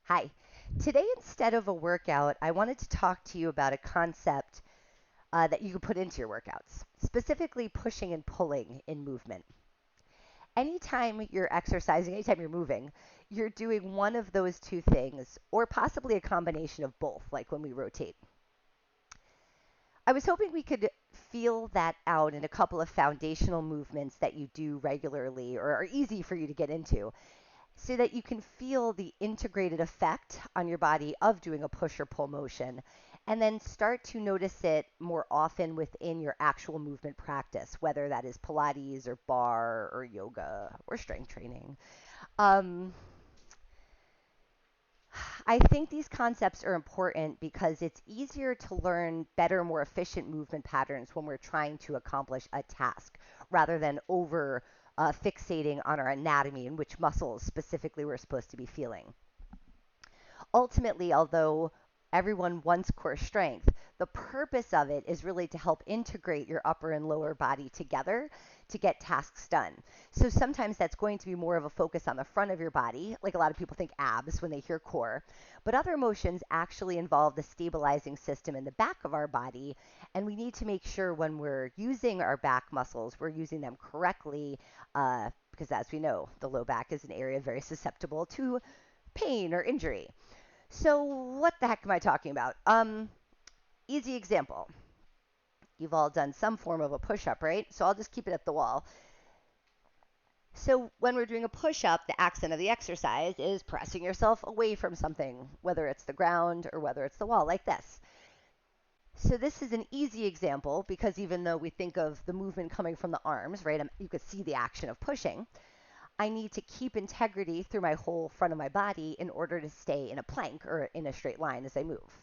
Hi. Today, instead of a workout, I wanted to talk to you about a concept that you can put into your workouts, specifically pushing and pulling in movement. Anytime you're exercising, anytime you're moving, you're doing one of those two things, or possibly a combination of both, like when we rotate. I was hoping we could feel that out in a couple of foundational movements that you do regularly or are easy for you to get into, so that you can feel the integrated effect on your body of doing a push or pull motion, and then start to notice it more often within your actual movement practice, whether that is Pilates or barre or yoga or strength training. Um, I think these concepts are important because it's easier to learn better, more efficient movement patterns when we're trying to accomplish a task rather than over fixating on our anatomy and which muscles specifically we're supposed to be feeling. Ultimately, although everyone wants core strength, the purpose of it is really to help integrate your upper and lower body together to get tasks done. So sometimes that's going to be more of a focus on the front of your body, like a lot of people think abs when they hear core, but other motions actually involve the stabilizing system in the back of our body, and we need to make sure when we're using our back muscles, we're using them correctly, because as we know, the low back is an area very susceptible to pain or injury. So what the heck am I talking about? Easy example. You've all done some form of a push-up, right? So I'll just keep it at the wall. So when we're doing a push-up, the accent of the exercise is pressing yourself away from something, whether it's the ground or whether it's the wall, like this. So this is an easy example because even though we think of the movement coming from the arms, right, you could see the action of pushing. I need to keep integrity through my whole front of my body in order to stay in a plank or in a straight line as I move.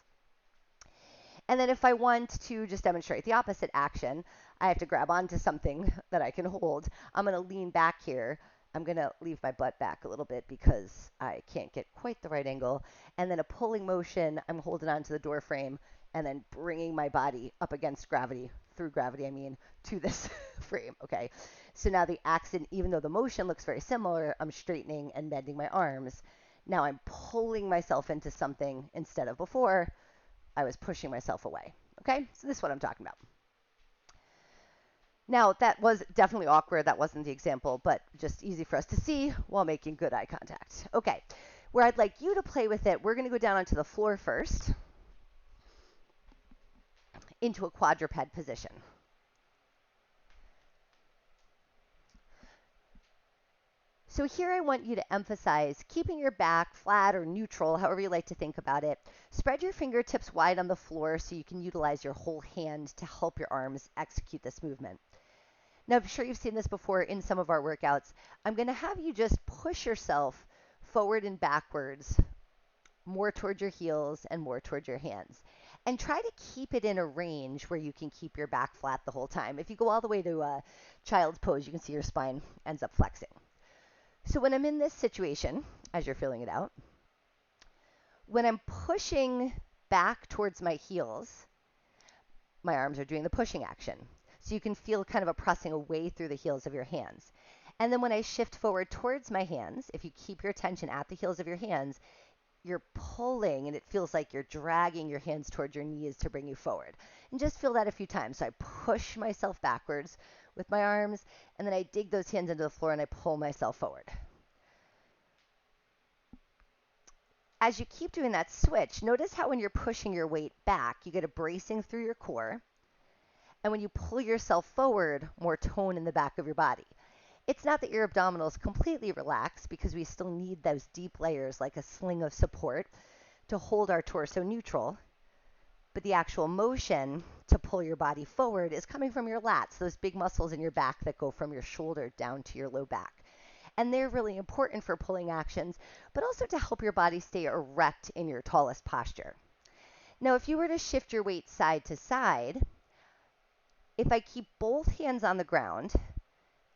And then if I want to just demonstrate the opposite action, I have to grab onto something that I can hold. I'm going to lean back here. I'm going to leave my butt back a little bit because I can't get quite the right angle. And then a pulling motion, I'm holding onto the door frame and then bringing my body up against gravity, through gravity, I mean, to this frame. Okay. So now the accent, even though the motion looks very similar, I'm straightening and bending my arms. Now I'm pulling myself into something instead of before I was pushing myself away. Okay, so this is what I'm talking about. Now, that was definitely awkward. That wasn't the example, but just easy for us to see while making good eye contact. Okay, where I'd like you to play with it, we're going to go down onto the floor first into a quadruped position. So here I want you to emphasize keeping your back flat or neutral, however you like to think about it. Spread your fingertips wide on the floor so you can utilize your whole hand to help your arms execute this movement. Now, I'm sure you've seen this before in some of our workouts. I'm going to have you just push yourself forward and backwards, more towards your heels and more towards your hands. And try to keep it in a range where you can keep your back flat the whole time. If you go all the way to child's pose, you can see your spine ends up flexing. So when I'm in this situation, as you're filling it out, when I'm pushing back towards my heels, my arms are doing the pushing action. So you can feel kind of a pressing away through the heels of your hands. And then when I shift forward towards my hands, if you keep your attention at the heels of your hands, you're pulling and it feels like you're dragging your hands towards your knees to bring you forward. And just feel that a few times. So I push myself backwards with my arms, and then I dig those hands into the floor and I pull myself forward. As you keep doing that switch, notice how when you're pushing your weight back, you get a bracing through your core. And when you pull yourself forward, more tone in the back of your body. It's not that your abdominals completely relax because we still need those deep layers like a sling of support to hold our torso neutral. But the actual motion to pull your body forward is coming from your lats, those big muscles in your back that go from your shoulder down to your low back. And they're really important for pulling actions, but also to help your body stay erect in your tallest posture. Now, if you were to shift your weight side to side, if I keep both hands on the ground,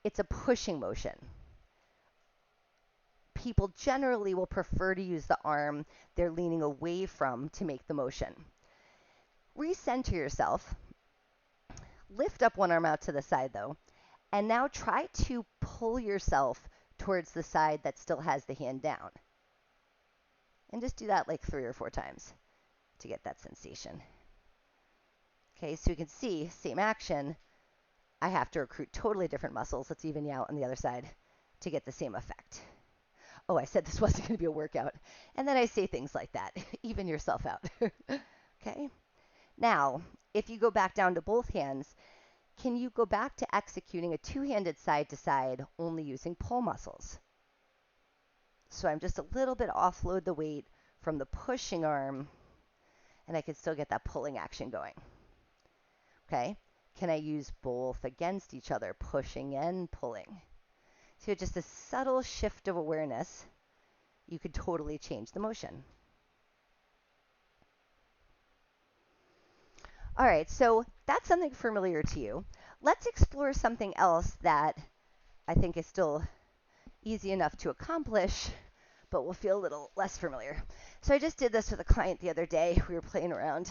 it's a pushing motion. People generally will prefer to use the arm they're leaning away from to make the motion. Recenter yourself. Lift up one arm out to the side though, and now try to pull yourself towards the side that still has the hand down. And just do that like 3 or 4 times to get that sensation. Okay, so you can see, same action, I have to recruit totally different muscles. Let's even you out on the other side to get the same effect. Oh, I said this wasn't going to be a workout. And then I say things like that. Even yourself out. Okay? Now, if you go back down to both hands, can you go back to executing a two-handed side to side only using pull muscles? So I'm just a little bit offload the weight from the pushing arm, and I can still get that pulling action going. Okay? Can I use both against each other, pushing and pulling? So just a subtle shift of awareness, you could totally change the motion. All right, so that's something familiar to you. Let's explore something else that I think is still easy enough to accomplish, but will feel a little less familiar. So I just did this with a client the other day. We were playing around,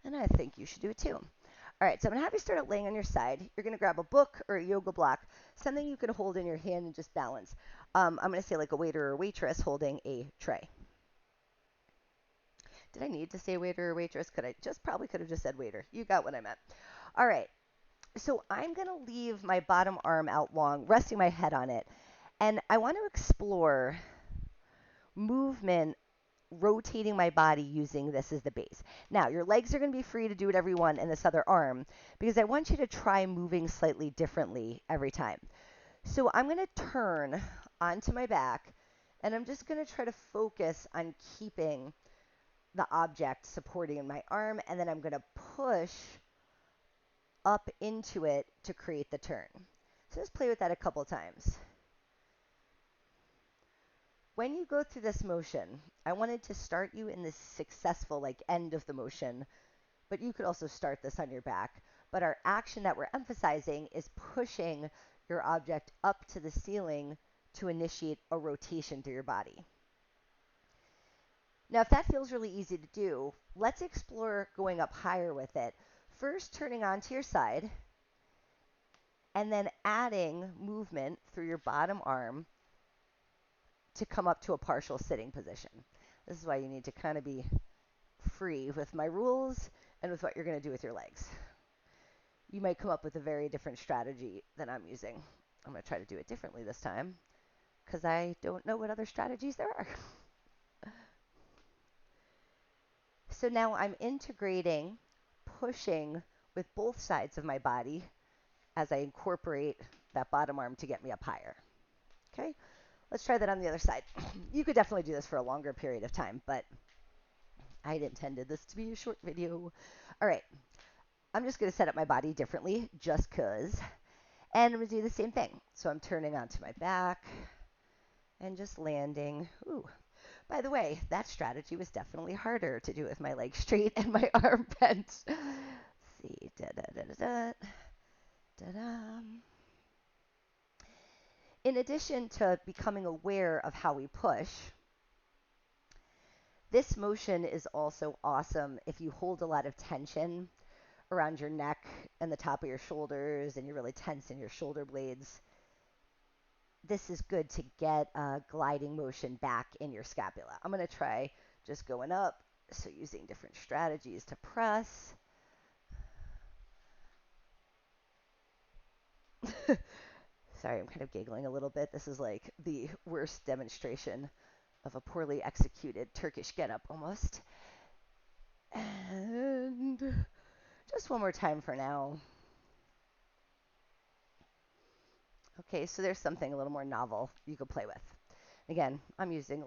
and I think you should do it too. All right, so I'm going to have you start out laying on your side. You're going to grab a book or a yoga block, something you can hold in your hand and just balance. I'm going to say like a waiter or waitress holding a tray. Did I need to say waiter or waitress? Probably could have just said waiter. You got what I meant. All right, so I'm going to leave my bottom arm out long, resting my head on it. And I want to explore movement, rotating my body using this as the base. Now, your legs are going to be free to do whatever you want in this other arm because I want you to try moving slightly differently every time. So I'm going to turn onto my back, and I'm just going to try to focus on keeping the object supporting in my arm, and then I'm going to push up into it to create the turn. So just play with that a couple times. When you go through this motion, I wanted to start you in this successful end of the motion, but you could also start this on your back. But our action that we're emphasizing is pushing your object up to the ceiling to initiate a rotation through your body. Now, if that feels really easy to do, let's explore going up higher with it. First, turning onto your side, and then adding movement through your bottom arm to come up to a partial sitting position. This is why you need to kind of be free with my rules and with what you're going to do with your legs. You might come up with a very different strategy than I'm using. I'm going to try to do it differently this time because I don't know what other strategies there are. So now I'm integrating pushing with both sides of my body as I incorporate that bottom arm to get me up higher. Okay, let's try that on the other side. You could definitely do this for a longer period of time, but I'd intended this to be a short video. All right, I'm just going to set up my body differently just because. And I'm going to do the same thing. So I'm turning onto my back and just landing. Ooh. By the way, that strategy was definitely harder to do with my legs straight and my arm bent. Let's see. Da-da-da-da-da. Da-da. In addition to becoming aware of how we push, this motion is also awesome if you hold a lot of tension around your neck and the top of your shoulders and you're really tense in your shoulder blades. This is good to get a gliding motion back in your scapula. I'm going to try just going up, so using different strategies to press. Sorry, I'm kind of giggling a little bit. This is like the worst demonstration of a poorly executed Turkish getup almost. And just one more time for now. Okay, so there's something a little more novel you could play with. Again, I'm using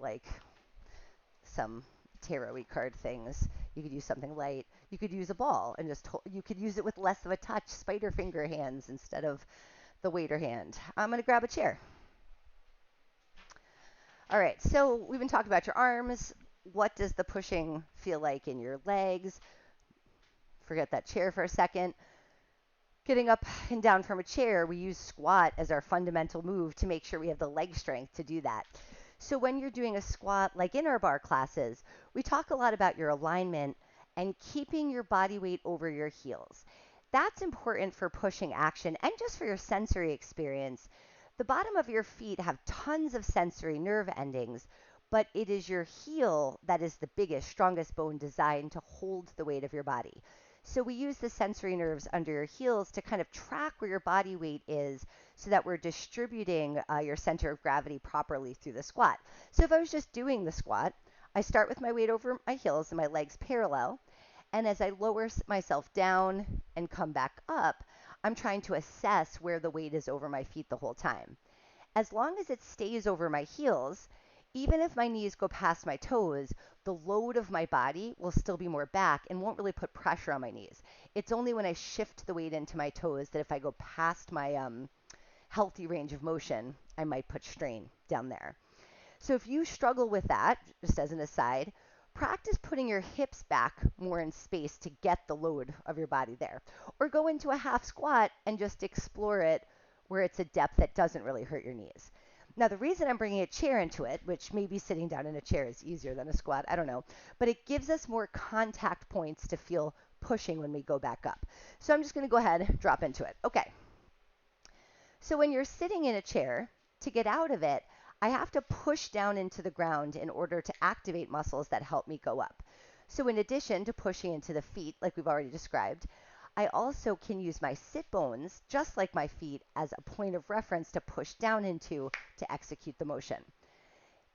some tarot-y card things. You could use something light. You could use a ball and you could use it with less of a touch, spider finger hands instead of the waiter hand. I'm going to grab a chair. All right, so we've been talking about your arms. What does the pushing feel like in your legs? Forget that chair for a second. Getting up and down from a chair, we use squat as our fundamental move to make sure we have the leg strength to do that. So when you're doing a squat, like in our barre classes, we talk a lot about your alignment and keeping your body weight over your heels. That's important for pushing action and just for your sensory experience. The bottom of your feet have tons of sensory nerve endings, but it is your heel that is the biggest, strongest bone designed to hold the weight of your body. So we use the sensory nerves under your heels to kind of track where your body weight is so that we're distributing your center of gravity properly through the squat. So if I was just doing the squat, I start with my weight over my heels and my legs parallel. And as I lower myself down and come back up, I'm trying to assess where the weight is over my feet the whole time. As long as it stays over my heels, even if my knees go past my toes, the load of my body will still be more back and won't really put pressure on my knees. It's only when I shift the weight into my toes that if I go past my healthy range of motion, I might put strain down there. So if you struggle with that, just as an aside, practice putting your hips back more in space to get the load of your body there. Or go into a half squat and just explore it where it's a depth that doesn't really hurt your knees. Now, the reason I'm bringing a chair into it, which maybe sitting down in a chair is easier than a squat, I don't know, but it gives us more contact points to feel pushing when we go back up. So I'm just going to go ahead and drop into it. Okay. So when you're sitting in a chair, to get out of it, I have to push down into the ground in order to activate muscles that help me go up. So in addition to pushing into the feet, like we've already described, I also can use my sit bones, just like my feet, as a point of reference to push down into to execute the motion.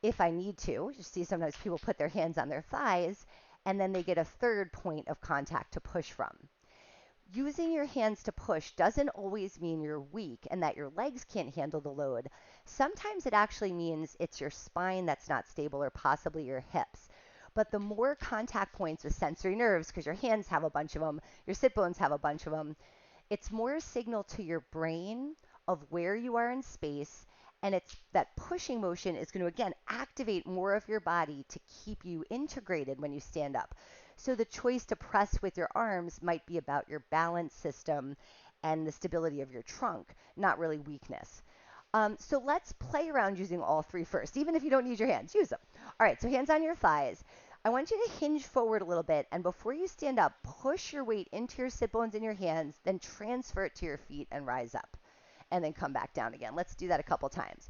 If I need to, you see sometimes people put their hands on their thighs, and then they get a third point of contact to push from. Using your hands to push doesn't always mean you're weak and that your legs can't handle the load. Sometimes it actually means it's your spine that's not stable or possibly your hips. But the more contact points with sensory nerves, because your hands have a bunch of them, your sit bones have a bunch of them, it's more a signal to your brain of where you are in space, and it's that pushing motion is going to again activate more of your body to keep you integrated when you stand up. So the choice to press with your arms might be about your balance system and the stability of your trunk, not really weakness. So let's play around using all three first. Even if you don't use your hands, use them. All right, so hands on your thighs. I want you to hinge forward a little bit, and before you stand up, push your weight into your sit bones in your hands, then transfer it to your feet and rise up, and then come back down again. Let's do that a couple times.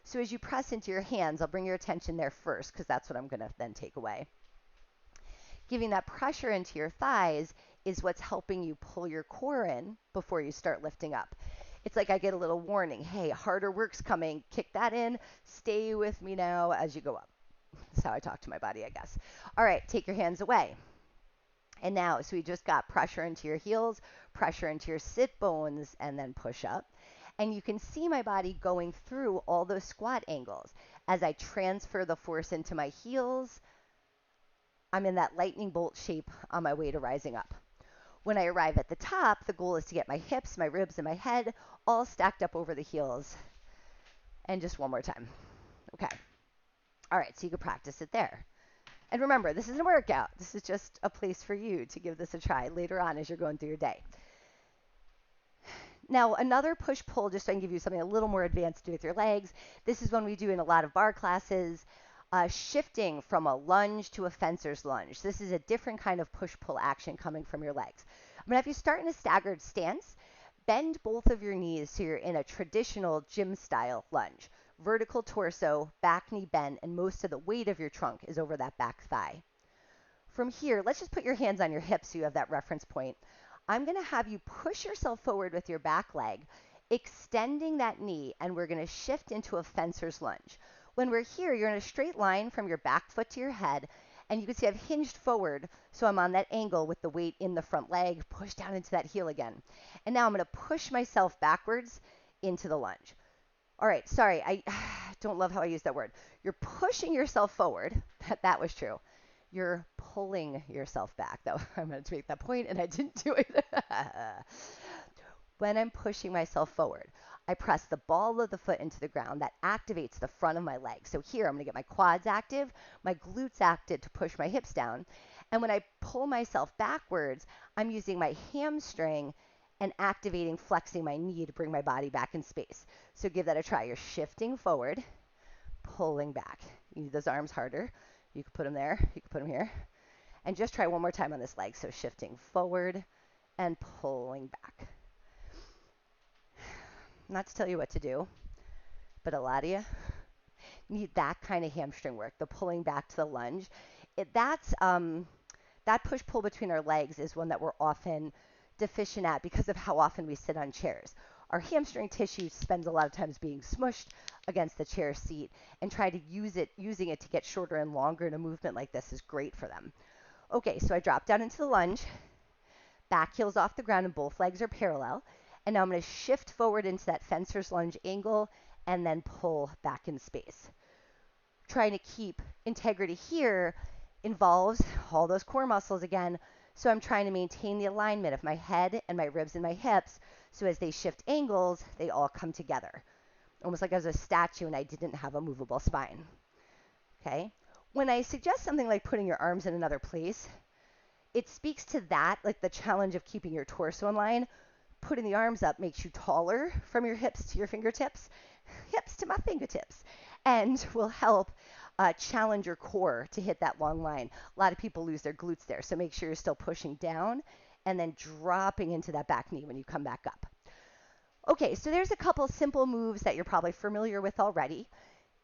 So as you press into your hands, I'll bring your attention there first, because that's what I'm going to then take away. Giving that pressure into your thighs is what's helping you pull your core in before you start lifting up. It's like I get a little warning. Hey, harder work's coming. Kick that in. Stay with me now as you go up. That's how I talk to my body, I guess. All right, take your hands away. And now, so we just got pressure into your heels, pressure into your sit bones, and then push up. And you can see my body going through all those squat angles. As I transfer the force into my heels, I'm in that lightning bolt shape on my way to rising up. When I arrive at the top, the goal is to get my hips, my ribs, and my head all stacked up over the heels. And just one more time. Okay. All right, so you can practice it there. And remember, this isn't a workout. This is just a place for you to give this a try later on as you're going through your day. Now, another push-pull, just so I can give you something a little more advanced to do with your legs. This is one we do in a lot of barre classes. Shifting from a lunge to a fencer's lunge. This is a different kind of push-pull action coming from your legs. I'm going to have you start in a staggered stance. Bend both of your knees so you're in a traditional gym-style lunge. Vertical torso, back knee bent, and most of the weight of your trunk is over that back thigh. From here, let's just put your hands on your hips so you have that reference point. I'm going to have you push yourself forward with your back leg, extending that knee, and we're going to shift into a fencer's lunge. When we're here, you're in a straight line from your back foot to your head, and you can see I've hinged forward, so I'm on that angle with the weight in the front leg, push down into that heel again. And now I'm going to push myself backwards into the lunge. All right, sorry, I don't love how I use that word. You're pushing yourself forward. That was true. You're pulling yourself back, though. I'm going to make that point, and I didn't do it. When I'm pushing myself forward, I press the ball of the foot into the ground. That activates the front of my leg. So here, I'm going to get my quads active, my glutes active to push my hips down. And when I pull myself backwards, I'm using my hamstring and activating, flexing my knee to bring my body back in space. So give that a try. You're shifting forward, pulling back. You need those arms harder. You can put them there. You can put them here. And just try one more time on this leg. So shifting forward and pulling back. Not to tell you what to do, but a lot of you need that kind of hamstring work, the pulling back to the lunge. That push pull between our legs is one that we're often deficient at because of how often we sit on chairs. Our hamstring tissue spends a lot of times being smushed against the chair seat, and using it to get shorter and longer in a movement like this is great for them. Okay, so I drop down into the lunge, back heels off the ground and both legs are parallel. And now I'm going to shift forward into that fencer's lunge angle and then pull back in space. Trying to keep integrity here involves all those core muscles again. So I'm trying to maintain the alignment of my head and my ribs and my hips. So as they shift angles, they all come together. Almost like I was a statue and I didn't have a movable spine. Okay? When I suggest something like putting your arms in another place, it speaks to that, like the challenge of keeping your torso in line. Putting the arms up makes you taller from your hips to your fingertips, hips to my fingertips, and will help challenge your core to hit that long line. A lot of people lose their glutes there, so make sure you're still pushing down and then dropping into that back knee when you come back up. Okay, so there's a couple simple moves that you're probably familiar with already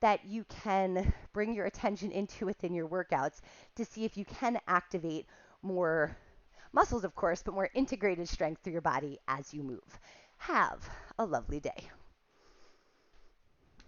that you can bring your attention into within your workouts to see if you can activate more muscles, of course, but more integrated strength through your body as you move. Have a lovely day.